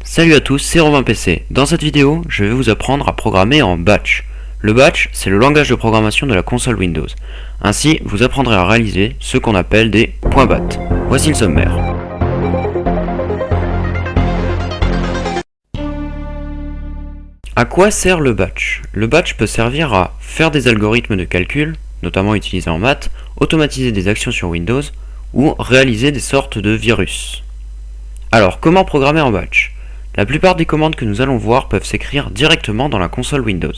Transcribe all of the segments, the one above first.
Salut à tous, c'est Robin PC. Dans cette vidéo, je vais vous apprendre à programmer en batch. Le batch, c'est le langage de programmation de la console Windows. Ainsi, vous apprendrez à réaliser ce qu'on appelle des .bat. Voici le sommaire. À quoi sert le batch? Le batch peut servir à faire des algorithmes de calcul, notamment utilisés en maths, automatiser des actions sur Windows, ou réaliser des sortes de virus. Alors, comment programmer en batch? La plupart des commandes que nous allons voir peuvent s'écrire directement dans la console Windows.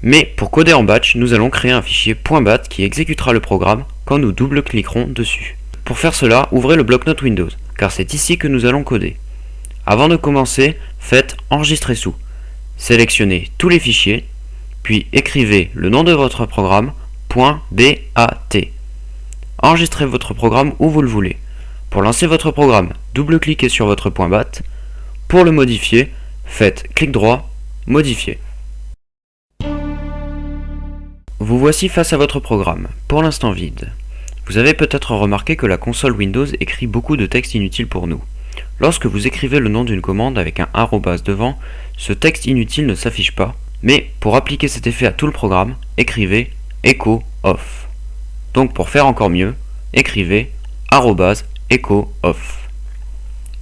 Mais pour coder en batch, nous allons créer un fichier .bat qui exécutera le programme quand nous double-cliquerons dessus. Pour faire cela, ouvrez le bloc-notes Windows, car c'est ici que nous allons coder. Avant de commencer, faites Enregistrer sous. Sélectionnez tous les fichiers, puis écrivez le nom de votre programme, .bat. Enregistrez votre programme où vous le voulez. Pour lancer votre programme, double-cliquez sur votre .bat. Pour le modifier, faites clic droit, modifier. Vous voici face à votre programme, pour l'instant vide. Vous avez peut-être remarqué que la console Windows écrit beaucoup de texte inutile pour nous. Lorsque vous écrivez le nom d'une commande avec un arrobase devant, ce texte inutile ne s'affiche pas, mais pour appliquer cet effet à tout le programme, écrivez echo off. Donc pour faire encore mieux, écrivez arrobase echo off.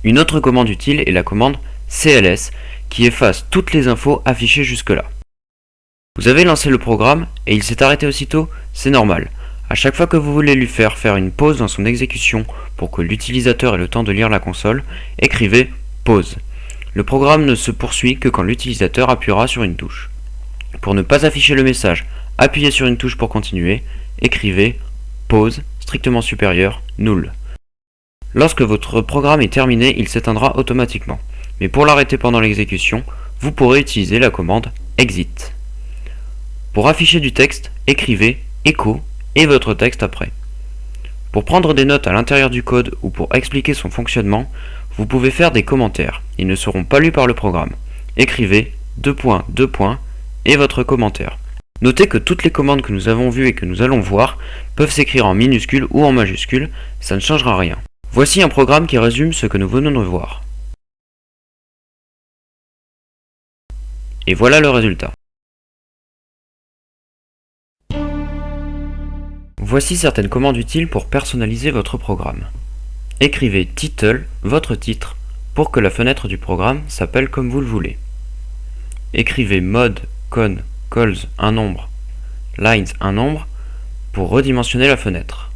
Une autre commande utile est la commande cls qui efface toutes les infos affichées jusque-là. Vous avez lancé le programme et il s'est arrêté aussitôt, c'est normal. À chaque fois que vous voulez lui faire une pause dans son exécution pour que l'utilisateur ait le temps de lire la console, écrivez pause. Le programme ne se poursuit que quand l'utilisateur appuiera sur une touche. Pour ne pas afficher le message, appuyez sur une touche pour continuer, écrivez pause strictement supérieur null. Lorsque votre programme est terminé, il s'éteindra automatiquement. Mais pour l'arrêter pendant l'exécution, vous pourrez utiliser la commande exit. Pour afficher du texte, écrivez echo et votre texte après. Pour prendre des notes à l'intérieur du code ou pour expliquer son fonctionnement, vous pouvez faire des commentaires. Ils ne seront pas lus par le programme. Écrivez ... et votre commentaire. Notez que toutes les commandes que nous avons vues et que nous allons voir peuvent s'écrire en minuscules ou en majuscules, ça ne changera rien. Voici un programme qui résume ce que nous venons de voir. Et voilà le résultat. Voici certaines commandes utiles pour personnaliser votre programme. Écrivez title, votre titre, pour que la fenêtre du programme s'appelle comme vous le voulez. Écrivez mode, con, calls, un nombre, lines, un nombre, pour redimensionner la fenêtre.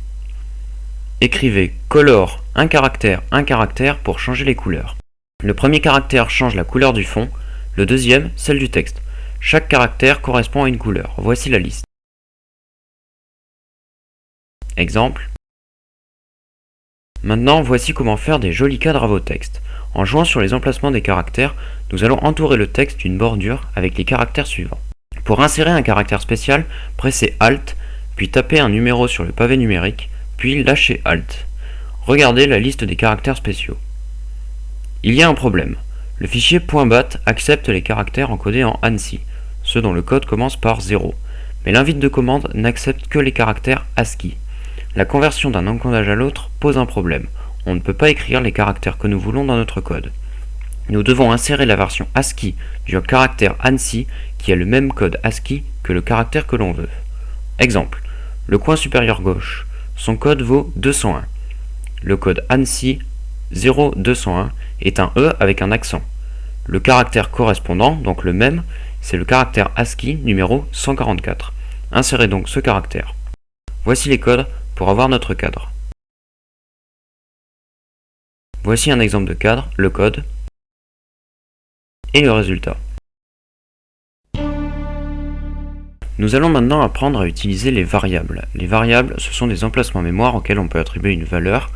Écrivez color, un caractère pour changer les couleurs. Le premier caractère change la couleur du fond, le deuxième celle du texte. Chaque caractère correspond à une couleur. Voici la liste. Exemple. Maintenant, voici comment faire des jolis cadres à vos textes. En jouant sur les emplacements des caractères, nous allons entourer le texte d'une bordure avec les caractères suivants. Pour insérer un caractère spécial, pressez Alt, puis tapez un numéro sur le pavé numérique, puis lâchez Alt. Regardez la liste des caractères spéciaux. Il y a un problème. Le fichier .bat accepte les caractères encodés en ANSI, ceux dont le code commence par 0, mais l'invite de commande n'accepte que les caractères ASCII. La conversion d'un encodage à l'autre pose un problème. On ne peut pas écrire les caractères que nous voulons dans notre code. Nous devons insérer la version ASCII du caractère ANSI qui a le même code ASCII que le caractère que l'on veut. Exemple, le coin supérieur gauche, son code vaut 201. Le code ANSI 0201 est un E avec un accent. Le caractère correspondant, donc le même, c'est le caractère ASCII numéro 144. Insérez donc ce caractère. Voici les codes pour avoir notre cadre. Voici un exemple de cadre, le code et le résultat. Nous allons maintenant apprendre à utiliser les variables. Les variables, ce sont des emplacements mémoire auxquels on peut attribuer une valeur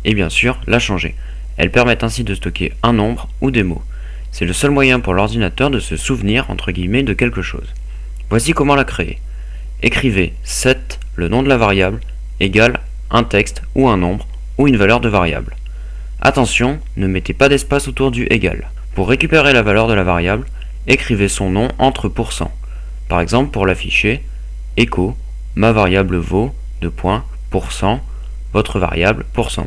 et bien sûr la changer. Elles permettent ainsi de stocker un nombre ou des mots. C'est le seul moyen pour l'ordinateur de se souvenir entre guillemets de quelque chose. Voici comment la créer. Écrivez set, le nom de la variable, égale un texte ou un nombre ou une valeur de variable. Attention, ne mettez pas d'espace autour du égal. Pour récupérer la valeur de la variable, écrivez son nom entre %. Par exemple, pour l'afficher, echo, ma variable vaut, %, votre variable %.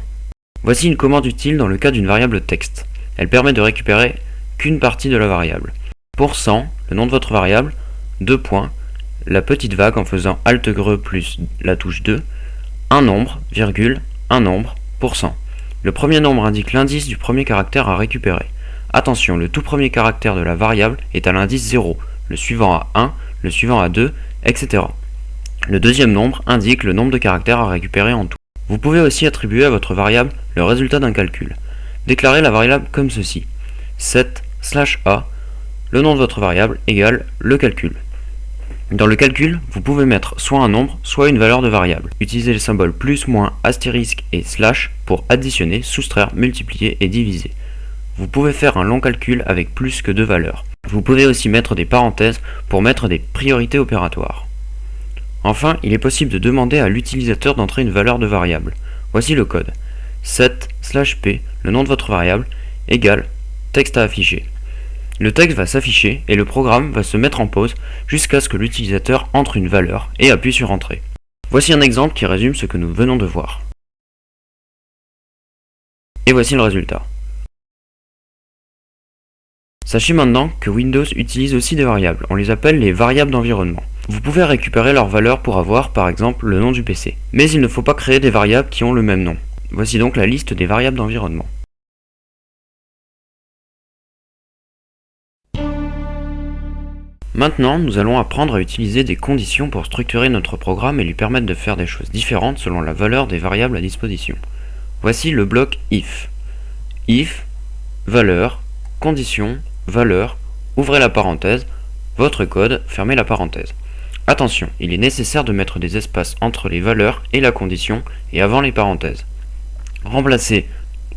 Voici une commande utile dans le cas d'une variable texte. Elle permet de récupérer qu'une partie de la variable. %, le nom de votre variable, la petite vague en faisant Alt-greu plus la touche 2, un nombre, virgule, un nombre, %. Le premier nombre indique l'indice du premier caractère à récupérer. Attention, le tout premier caractère de la variable est à l'indice 0, le suivant à 1, le suivant à 2, etc. Le deuxième nombre indique le nombre de caractères à récupérer en tout. Vous pouvez aussi attribuer à votre variable le résultat d'un calcul. Déclarez la variable comme ceci. set/a, le nom de votre variable égale le calcul. Dans le calcul, vous pouvez mettre soit un nombre, soit une valeur de variable. Utilisez les symboles plus, moins, astérisque et slash pour additionner, soustraire, multiplier et diviser. Vous pouvez faire un long calcul avec plus que deux valeurs. Vous pouvez aussi mettre des parenthèses pour mettre des priorités opératoires. Enfin, il est possible de demander à l'utilisateur d'entrer une valeur de variable. Voici le code. set/p, le nom de votre variable, égale texte à afficher. Le texte va s'afficher et le programme va se mettre en pause jusqu'à ce que l'utilisateur entre une valeur et appuie sur Entrée. Voici un exemple qui résume ce que nous venons de voir. Et voici le résultat. Sachez maintenant que Windows utilise aussi des variables, on les appelle les variables d'environnement. Vous pouvez récupérer leurs valeurs pour avoir par exemple le nom du PC. Mais il ne faut pas créer des variables qui ont le même nom. Voici donc la liste des variables d'environnement. Maintenant, nous allons apprendre à utiliser des conditions pour structurer notre programme et lui permettre de faire des choses différentes selon la valeur des variables à disposition. Voici le bloc if. If, valeur, condition, valeur, ouvrez la parenthèse, votre code, fermez la parenthèse. Attention, il est nécessaire de mettre des espaces entre les valeurs et la condition et avant les parenthèses. Remplacez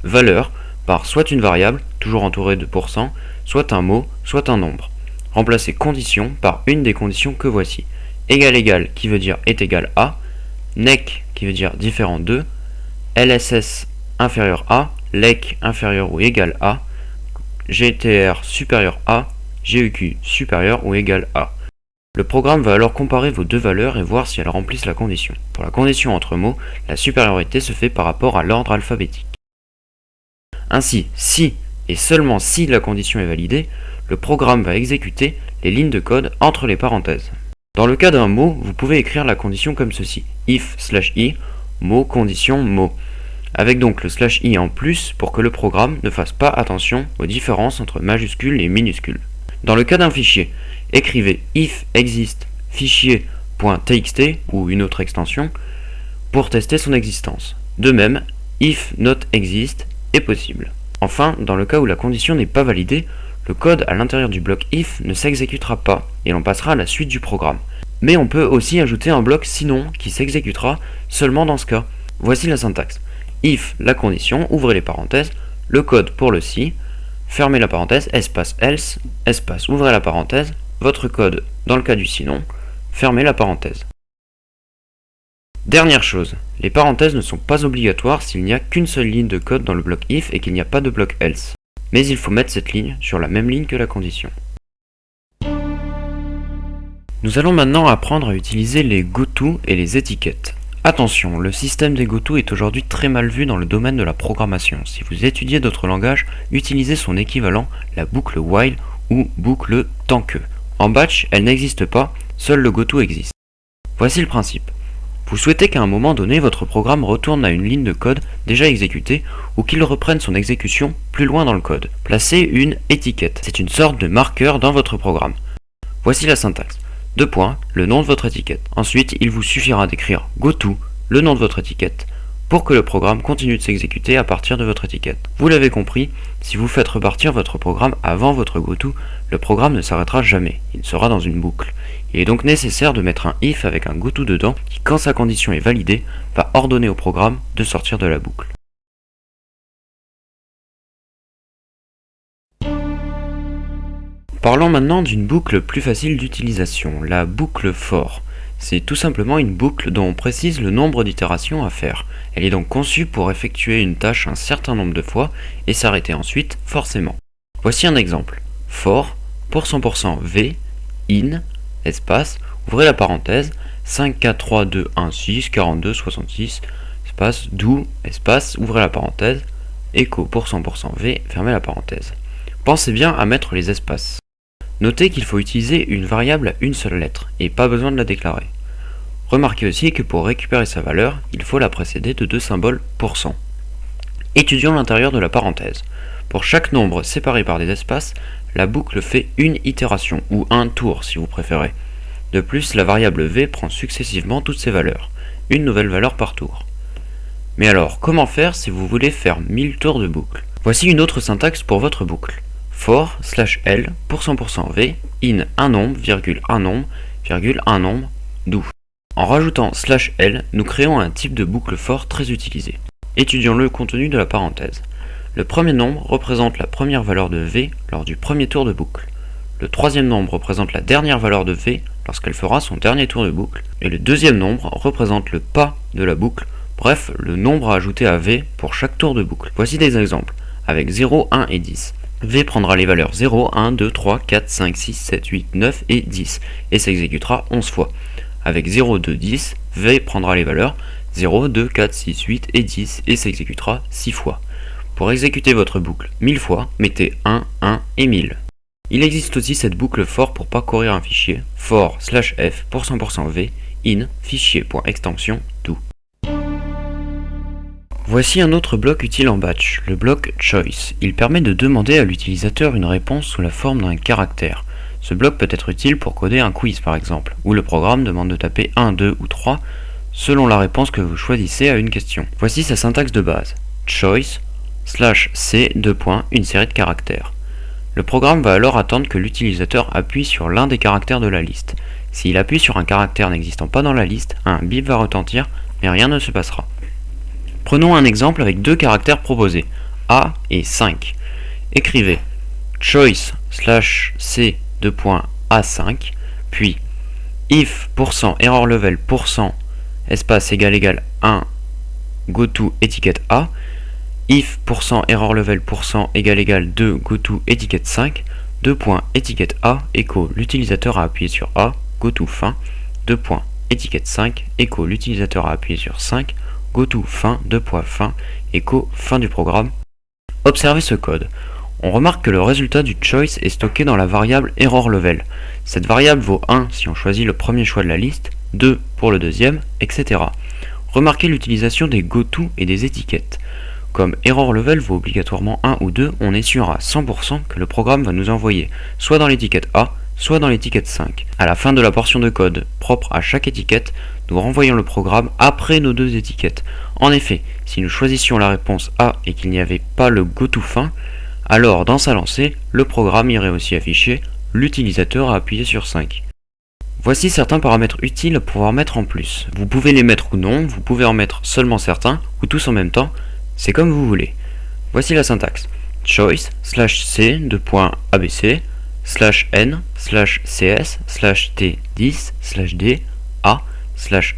valeur par soit une variable, toujours entourée de %, soit un mot, soit un nombre. Remplacez condition par une des conditions que voici. Égal qui veut dire est égal à, nec qui veut dire différent de, LSS inférieur à, lec inférieur ou égal à, GTR supérieur à, GEQ supérieur ou égal à. Le programme va alors comparer vos deux valeurs et voir si elles remplissent la condition. Pour la condition entre mots, la supériorité se fait par rapport à l'ordre alphabétique. Ainsi, si et seulement si la condition est validée, le programme va exécuter les lignes de code entre les parenthèses. Dans le cas d'un mot, vous pouvez écrire la condition comme ceci. If/i, mot, condition, mot. Avec donc le /i en plus pour que le programme ne fasse pas attention aux différences entre majuscules et minuscules. Dans le cas d'un fichier, écrivez if exist fichier.txt ou une autre extension pour tester son existence. De même, if not exist est possible. Enfin, dans le cas où la condition n'est pas validée, le code à l'intérieur du bloc if ne s'exécutera pas et l'on passera à la suite du programme. Mais on peut aussi ajouter un bloc sinon qui s'exécutera seulement dans ce cas. Voici la syntaxe. If la condition, ouvrez les parenthèses, le code pour le si, fermez la parenthèse, espace else, espace ouvrez la parenthèse, votre code dans le cas du sinon, fermez la parenthèse. Dernière chose, les parenthèses ne sont pas obligatoires s'il n'y a qu'une seule ligne de code dans le bloc if et qu'il n'y a pas de bloc else. Mais il faut mettre cette ligne sur la même ligne que la condition. Nous allons maintenant apprendre à utiliser les goto et les étiquettes. Attention, le système des goto est aujourd'hui très mal vu dans le domaine de la programmation. Si vous étudiez d'autres langages, utilisez son équivalent, la boucle while ou boucle tant que. En batch, elle n'existe pas, seul le goto existe. Voici le principe. Vous souhaitez qu'à un moment donné, votre programme retourne à une ligne de code déjà exécutée ou qu'il reprenne son exécution plus loin dans le code. Placez une étiquette. C'est une sorte de marqueur dans votre programme. Voici la syntaxe. : le nom de votre étiquette. Ensuite, il vous suffira d'écrire goto, le nom de votre étiquette, pour que le programme continue de s'exécuter à partir de votre étiquette. Vous l'avez compris, si vous faites repartir votre programme avant votre goto, le programme ne s'arrêtera jamais, il sera dans une boucle. Il est donc nécessaire de mettre un if avec un goto dedans qui, quand sa condition est validée, va ordonner au programme de sortir de la boucle. Parlons maintenant d'une boucle plus facile d'utilisation, la boucle for. C'est tout simplement une boucle dont on précise le nombre d'itérations à faire. Elle est donc conçue pour effectuer une tâche un certain nombre de fois et s'arrêter ensuite forcément. Voici un exemple. For pour 100% v in espace, ouvrez la parenthèse, 5, 4, 3, 2, 1, 6, 42, 66, espace, d'où, espace, ouvrez la parenthèse, écho %V, fermez la parenthèse. Pensez bien à mettre les espaces. Notez qu'il faut utiliser une variable à une seule lettre, et pas besoin de la déclarer. Remarquez aussi que pour récupérer sa valeur, il faut la précéder de deux symboles %. Étudions l'intérieur de la parenthèse. Pour chaque nombre séparé par des espaces, la boucle fait une itération, ou un tour si vous préférez. De plus, la variable v prend successivement toutes ses valeurs, une nouvelle valeur par tour. Mais alors, comment faire si vous voulez faire 1000 tours de boucle? Voici une autre syntaxe pour votre boucle. For /l %v in un nombre, un nombre, un nombre, d'où. En rajoutant /l, nous créons un type de boucle for très utilisé. Étudions le contenu de la parenthèse. Le premier nombre représente la première valeur de v lors du premier tour de boucle. Le troisième nombre représente la dernière valeur de v lorsqu'elle fera son dernier tour de boucle. Et le deuxième nombre représente le pas de la boucle, bref, le nombre à ajouter à v pour chaque tour de boucle. Voici des exemples, avec 0, 1 et 10. V prendra les valeurs 0, 1, 2, 3, 4, 5, 6, 7, 8, 9 et 10, et s'exécutera 11 fois. Avec 0, 2, 10, V prendra les valeurs 0, 2, 4, 6, 8 et 10, et s'exécutera 6 fois. Pour exécuter votre boucle 1000 fois, mettez 1, 1 et 1000. Il existe aussi cette boucle for pour parcourir un fichier, for /f %v in fichier.extension tout. Voici un autre bloc utile en batch, le bloc choice. Il permet de demander à l'utilisateur une réponse sous la forme d'un caractère. Ce bloc peut être utile pour coder un quiz par exemple, où le programme demande de taper 1, 2 ou 3 selon la réponse que vous choisissez à une question. Voici sa syntaxe de base, choice /c une série de caractères. Le programme va alors attendre que l'utilisateur appuie sur l'un des caractères de la liste. S'il appuie sur un caractère n'existant pas dans la liste, un bip va retentir, mais rien ne se passera. Prenons un exemple avec deux caractères proposés, A et 5. Écrivez choice /c A5, puis if %errorlevel espace égal 1 goto étiquette A, if %errorlevel égal 2 goto étiquette 5, étiquette A, écho l'utilisateur a appuyé sur A, goto fin, étiquette 5, écho l'utilisateur a appuyé sur 5, goto fin, fin, écho fin du programme. Observez ce code. On remarque que le résultat du choice est stocké dans la variable errorlevel. Cette variable vaut 1 si on choisit le premier choix de la liste, 2 pour le deuxième, etc. Remarquez l'utilisation des goto et des étiquettes. Comme errorlevel vaut obligatoirement 1 ou 2, on est sûr à 100% que le programme va nous envoyer soit dans l'étiquette A, soit dans l'étiquette 5. À la fin de la portion de code propre à chaque étiquette, nous renvoyons le programme après nos deux étiquettes. En effet, si nous choisissions la réponse A et qu'il n'y avait pas le goto fin, alors dans sa lancée, le programme irait aussi afficher l'utilisateur a appuyé sur 5. Voici certains paramètres utiles à pouvoir mettre en plus. Vous pouvez les mettre ou non, vous pouvez en mettre seulement certains ou tous en même temps, c'est comme vous voulez. Voici la syntaxe. Choice /c abc /n /cs /t10 /d a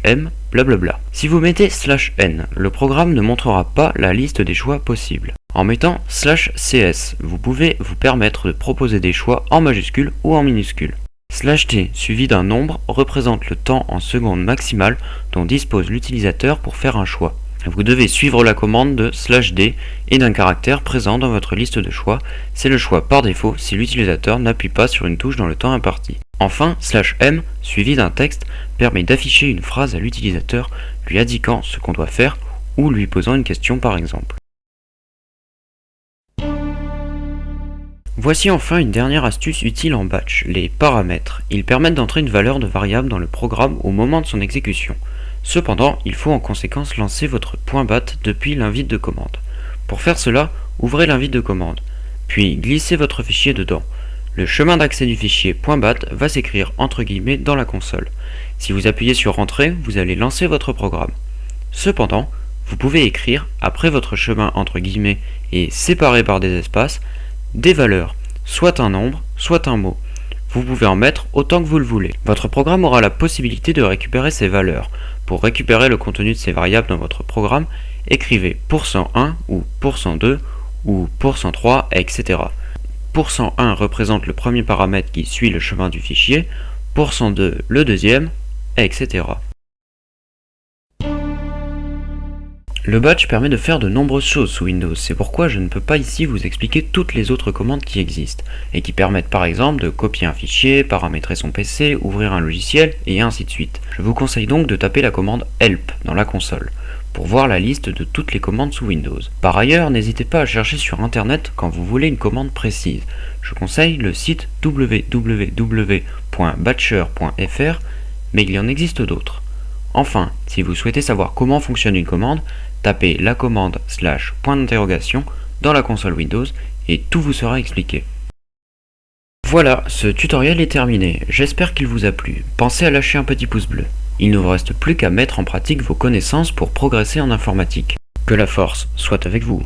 /m blablabla. Si vous mettez /n, le programme ne montrera pas la liste des choix possibles. En mettant /cs, vous pouvez vous permettre de proposer des choix en majuscule ou en minuscule. /t suivi d'un nombre représente le temps en secondes maximale dont dispose l'utilisateur pour faire un choix. Vous devez suivre la commande de /d et d'un caractère présent dans votre liste de choix. C'est le choix par défaut si l'utilisateur n'appuie pas sur une touche dans le temps imparti. Enfin, /m suivi d'un texte permet d'afficher une phrase à l'utilisateur lui indiquant ce qu'on doit faire ou lui posant une question par exemple. Voici enfin une dernière astuce utile en batch, les paramètres. Ils permettent d'entrer une valeur de variable dans le programme au moment de son exécution. Cependant, il faut en conséquence lancer votre .bat depuis l'invite de commande. Pour faire cela, ouvrez l'invite de commande, puis glissez votre fichier dedans. Le chemin d'accès du fichier .bat va s'écrire entre guillemets dans la console. Si vous appuyez sur Entrée, vous allez lancer votre programme. Cependant, vous pouvez écrire, après votre chemin entre guillemets et séparé par des espaces, des valeurs, soit un nombre, soit un mot. Vous pouvez en mettre autant que vous le voulez. Votre programme aura la possibilité de récupérer ces valeurs. Pour récupérer le contenu de ces variables dans votre programme, écrivez %1 ou %2 ou %3, etc. %1 représente le premier paramètre qui suit le chemin du fichier, %2 le deuxième, etc. Le batch permet de faire de nombreuses choses sous Windows, c'est pourquoi je ne peux pas ici vous expliquer toutes les autres commandes qui existent, et qui permettent par exemple de copier un fichier, paramétrer son PC, ouvrir un logiciel, et ainsi de suite. Je vous conseille donc de taper la commande help dans la console, pour voir la liste de toutes les commandes sous Windows. Par ailleurs, n'hésitez pas à chercher sur internet quand vous voulez une commande précise. Je conseille le site www.batcher.fr, mais il y en existe d'autres. Enfin, si vous souhaitez savoir comment fonctionne une commande, tapez la commande /.d'interrogation dans la console Windows et tout vous sera expliqué. Voilà, ce tutoriel est terminé, j'espère qu'il vous a plu. Pensez à lâcher un petit pouce bleu. Il ne vous reste plus qu'à mettre en pratique vos connaissances pour progresser en informatique. Que la force soit avec vous.